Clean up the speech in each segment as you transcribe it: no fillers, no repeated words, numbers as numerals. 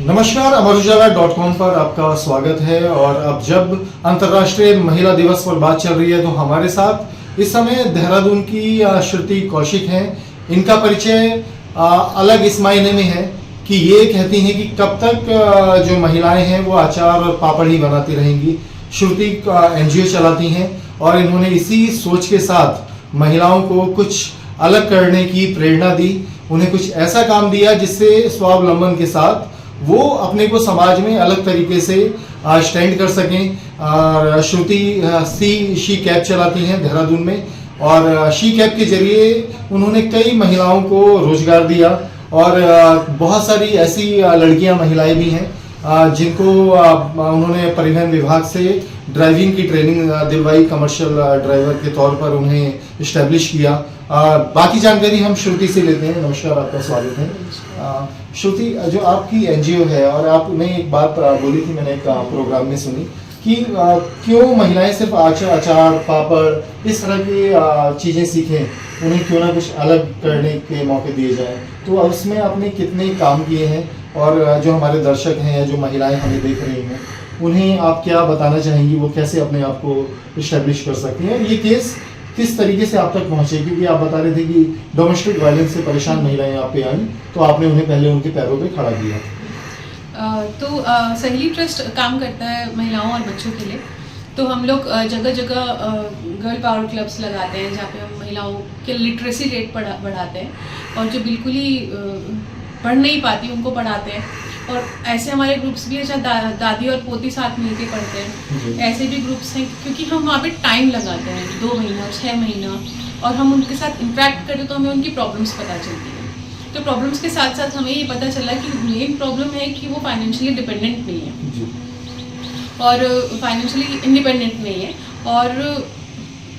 नमस्कार, अमरउजाला.com पर आपका स्वागत है। और अब जब अंतर्राष्ट्रीय महिला दिवस पर बात चल रही है तो हमारे साथ इस समय देहरादून की श्रुति कौशिक हैं। इनका परिचय अलग इस मायने में है कि ये कहती हैं कि कब तक जो महिलाएं हैं वो अचार और पापड़ ही बनाती रहेंगी। श्रुति NGO चलाती हैं और इन्होंने इसी सोच के साथ महिलाओं को कुछ अलग करने की प्रेरणा दी, उन्हें कुछ ऐसा काम दिया जिससे स्वावलंबन के साथ वो अपने को समाज में अलग तरीके से स्टैंड कर सकें। और श्रुति शी कैब चलाती हैं देहरादून में और शी कैब के जरिए उन्होंने कई महिलाओं को रोजगार दिया। और बहुत सारी ऐसी लड़कियां महिलाएं भी हैं जिनको उन्होंने परिवहन विभाग से ड्राइविंग की ट्रेनिंग दिलवाई, कमर्शियल ड्राइवर के तौर पर उन्हें इस्टेब्लिश किया। बाकी जानकारी हम श्रुति से लेते हैं। नमस्कार, आपका स्वागत है। श्रुति, जो आपकी NGO है और आपने एक बात बोली थी, मैंने एक प्रोग्राम में सुनी कि क्यों महिलाएं सिर्फ अचार पापड़ इस तरह की चीज़ें सीखें, उन्हें क्यों ना कुछ अलग करने के मौके दिए जाएं। तो उसमें आपने कितने काम किए हैं और जो हमारे दर्शक हैं या जो महिलाएं हमें देख रही हैं उन्हें आप क्या बताना चाहेंगी, वो कैसे अपने आप को इस्टेब्लिश कर सकती हैं, ये केस किस तरीके से आप तक पहुंचे? क्योंकि आप बता रहे थे कि डोमेस्टिक वायलेंस से परेशान महिलाएं आप पे आई, तो आपने उन्हें पहले उनके पैरों पे खड़ा किया। सहेली ट्रस्ट काम करता है महिलाओं और बच्चों के लिए। तो हम लोग जगह जगह गर्ल पावर क्लब्स लगाते हैं जहाँ पे हम महिलाओं के लिटरेसी रेट बढ़ाते हैं और जो बिल्कुल ही पढ़ नहीं पाती उनको पढ़ाते हैं। और ऐसे हमारे ग्रुप्स भी हैं जहाँ दादी और पोती साथ मिलके पढ़ते हैं। ऐसे भी ग्रुप्स हैं क्योंकि हम वहाँ पे टाइम लगाते हैं 2 महीना 6 महीना, और हम उनके साथ इंटरेक्ट करते तो हमें उनकी प्रॉब्लम्स पता चलती है। तो प्रॉब्लम्स के साथ साथ हमें ये पता चला कि मेन प्रॉब्लम है कि वो फाइनेंशियली डिपेंडेंट नहीं है और फाइनेंशियली इंडिपेंडेंट नहीं है। और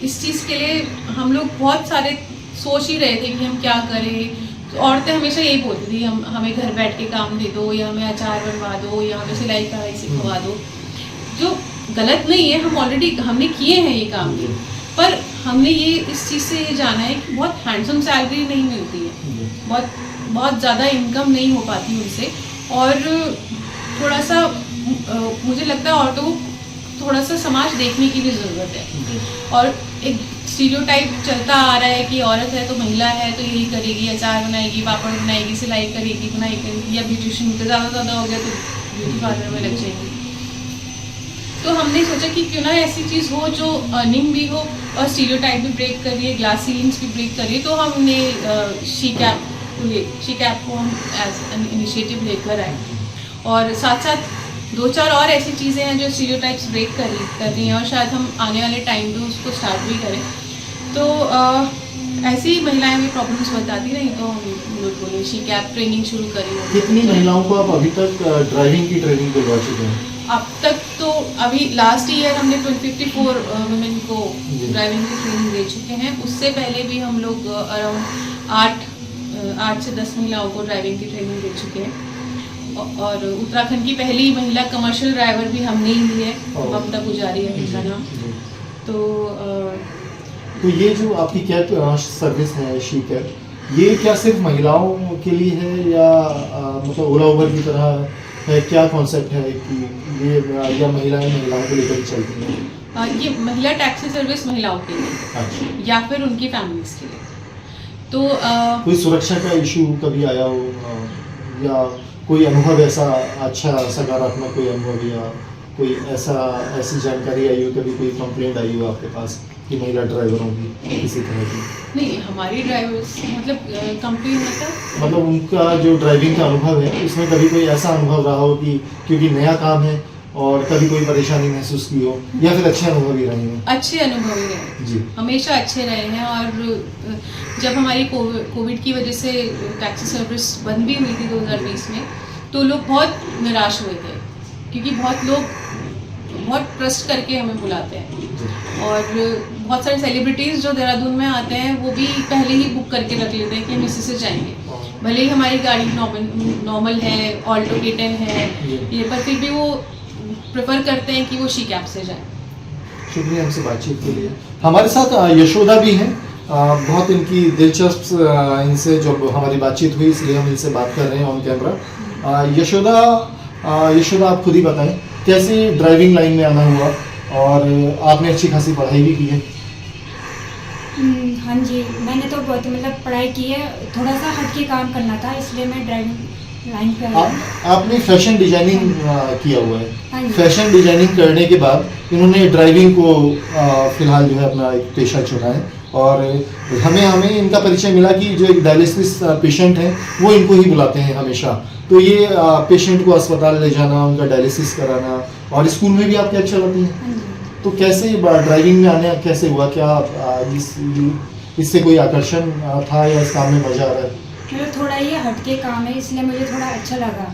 इस चीज़ के लिए हम लोग बहुत सारे सोच ही रहे थे कि हम क्या करें। तो औरतें हमेशा यही बोलती थी हमें घर बैठ के काम दे दो, या हमें अचार बनवा दो, या हमें सिलाई कढ़ाई सिखवा दो, जो गलत नहीं है। हमने किए हैं ये काम, पर हमने ये इस चीज़ से ये जाना है कि बहुत हैंडसम सैलरी नहीं मिलती है, बहुत ज़्यादा इनकम नहीं हो पाती उनसे। और थोड़ा सा मुझे लगता है औरतों को थोड़ा सा समाज देखने की भी ज़रूरत है। और एक स्टीरियोटाइप चलता आ रहा है कि औरत है तो महिला है तो यही करेगी, अचार बनाएगी, पापड़ बनाएगी, सिलाई करेगी, बुनाई करेगी, या ब्यूटिशियन तो ज़्यादा हो गया तो ब्यूटी पार्लर में लग जाएगी। तो हमने सोचा कि क्यों ना ऐसी चीज़ हो जो अर्निंग भी हो और स्टीरियोटाइप भी ब्रेक कर रही है, ग्लास सीलिंग्स भी ब्रेक कर रही है। तो हमने शी कैप को हम एज एन इनिशिएटिव लेकर आए। और साथ साथ 2-4 और ऐसी चीज़ें हैं जो स्टीरियोटाइप्स ब्रेक कर रही हैं और शायद हम आने वाले टाइम पे उसको स्टार्ट भी करें। तो ऐसी ही महिलाएं भी प्रॉब्लम्स बताती रही तो हम लोग बोले शी कैप ट्रेनिंग शुरू करी। कितनी महिलाओं को आप अभी तक ड्राइविंग की ट्रेनिंग दिलवा चुके हैं? अब तक तो अभी लास्ट ईयर हमने 54 वुमेन को ड्राइविंग की ट्रेनिंग दे चुके हैं। उससे पहले भी हम लोग अराउंड 8 से 10 महिलाओं को ड्राइविंग की ट्रेनिंग दे चुके हैं। और उत्तराखंड की पहली महिला कमर्शियल ड्राइवर भी हमने ही ली है, ममता पुजारी है उनका नाम। तो ये जो आपकी कैब सर्विस है शी कैब, ये क्या सिर्फ महिलाओं के लिए है या मतलब ओला उबर की तरह है? क्या कॉन्सेप्ट है कि ये या महिलाओं को लेकर चलती है? ये महिला टैक्सी सर्विस महिलाओं के लिए या फिर उनकी फैमिलीज के लिए। तो कोई सुरक्षा का इशू कभी आया हो या कोई अनुभव ऐसा अच्छा सकारात्मक कोई अनुभव या कोई ऐसी जानकारी आई हो, कभी कोई कंप्लेंट आई हो आपके पास कि महिला ड्राइवरों की किसी तरह की? नहीं, हमारी ड्राइवर्स मतलब कंप्लेंट मतलब उनका जो ड्राइविंग का अनुभव है उसमें कभी कोई ऐसा अनुभव रहा हो कि क्योंकि नया काम है और कभी कोई परेशानी महसूस की हो, या फिर अच्छे अनुभव ही रहे हैं? अच्छे अनुभव ही रहे जी, हमेशा अच्छे रहे हैं। और जब हमारी कोविड की वजह से टैक्सी सर्विस बंद भी हुई थी 2020 में, तो लोग बहुत निराश हुए थे क्योंकि बहुत लोग बहुत ट्रस्ट करके हमें बुलाते हैं। और बहुत सारे सेलिब्रिटीज़ जो देहरादून में आते हैं वो भी पहले ही बुक करके रख लेते हैं कि हम इसी से जाएंगे, भले ही हमारी गाड़ी नॉर्मल है, ऑल्टो K10 है ये, पर फिर भी वो प्रेफर करते हैं कि वो शी कैब से जाएं। शुक्रिया हमसे बातचीत के लिए। हमारे साथ यशोदा भी हैं, बहुत इनकी दिलचस्प इनसे जो हमारी बातचीत हुई इसलिए हम इनसे बात कर रहे हैं ऑन कैमरा। यशोदा आप खुद ही बताएं कैसे ड्राइविंग लाइन में आना हुआ और आपने अच्छी खासी पढ़ाई भी की है। हाँ जी, मैंने तो बहुत मतलब पढ़ाई की है, थोड़ा सा हट के काम करना था इसलिए मैं ड्राइविंग लाइन पे आई हूँ। आपने फैशन डिजाइनिंग किया हुआ हाँ है। जी। फैशन डिजाइनिंग करने के बाद इन्होंने ड्राइविंग को फिलहाल जो है अपना एक पेशा चुना है और हमें इनका परिचय मिला कि जो एक डायलिसिस पेशेंट हैं वो इनको ही बुलाते हैं हमेशा। तो ये पेशेंट को अस्पताल ले जाना, उनका डायलिसिस कराना और स्कूल में भी आप कैब चलाती हैं। हाँ जी। तो कैसे ड्राइविंग में आने कैसे हुआ, क्या इससे कोई आकर्षण था या इस काम में मजा आ रहा है? मतलब थोड़ा ये हट के काम है इसलिए मुझे थोड़ा अच्छा लगा,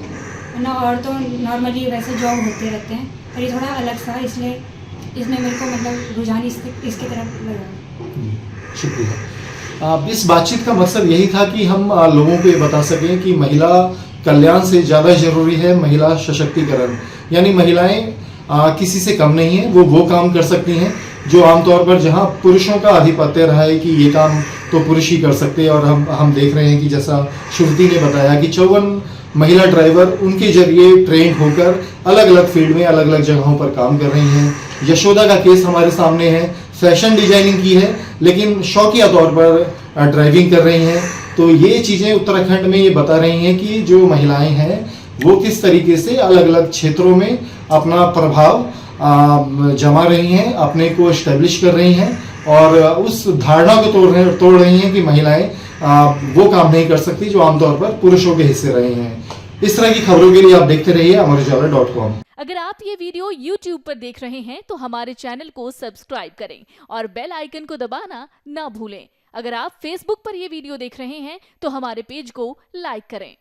वरना और तो नॉर्मली वैसे जॉब होते रहते हैं, पर ये थोड़ा अलग सा इसलिए इसमें मेरे को मतलब रुझान इसकी तरफ लगा। शुक्रिया। इस बातचीत का मकसद यही था कि हम लोगों को ये बता सकें कि महिला कल्याण से ज़्यादा जरूरी है महिला सशक्तिकरण। यानी महिलाएं किसी से कम नहीं है, वो काम कर सकती हैं जो आमतौर पर जहां पुरुषों का आधिपत्य रहा है कि ये काम तो पुरुष ही कर सकते हैं। और हम देख रहे हैं कि जैसा श्रुति ने बताया कि 54 महिला ड्राइवर उनके जरिए ट्रेन होकर अलग अलग फील्ड में अलग अलग जगहों पर काम कर रही हैं। यशोदा का केस हमारे सामने है, फैशन डिजाइनिंग की है लेकिन शौकिया तौर पर ड्राइविंग कर रही हैं। तो ये चीज़ें उत्तराखंड में ये बता रही हैं कि जो महिलाएं हैं वो किस तरीके से अलग अलग क्षेत्रों में अपना प्रभाव जमा रही हैं, अपने को एस्टेब्लिश कर रही हैं और उस धारणा को तोड़ रही हैं कि महिलाएं वो काम नहीं कर सकती जो आमतौर पर पुरुषों के हिस्से रहे हैं। इस तरह की खबरों के लिए आप देखते रहिए amarujala.com। अगर आप ये वीडियो YouTube पर देख रहे हैं तो हमारे चैनल को सब्सक्राइब करें और बेल आइकन को दबाना ना भूलें। अगर आप Facebook पर ये वीडियो देख रहे हैं तो हमारे पेज को लाइक करें।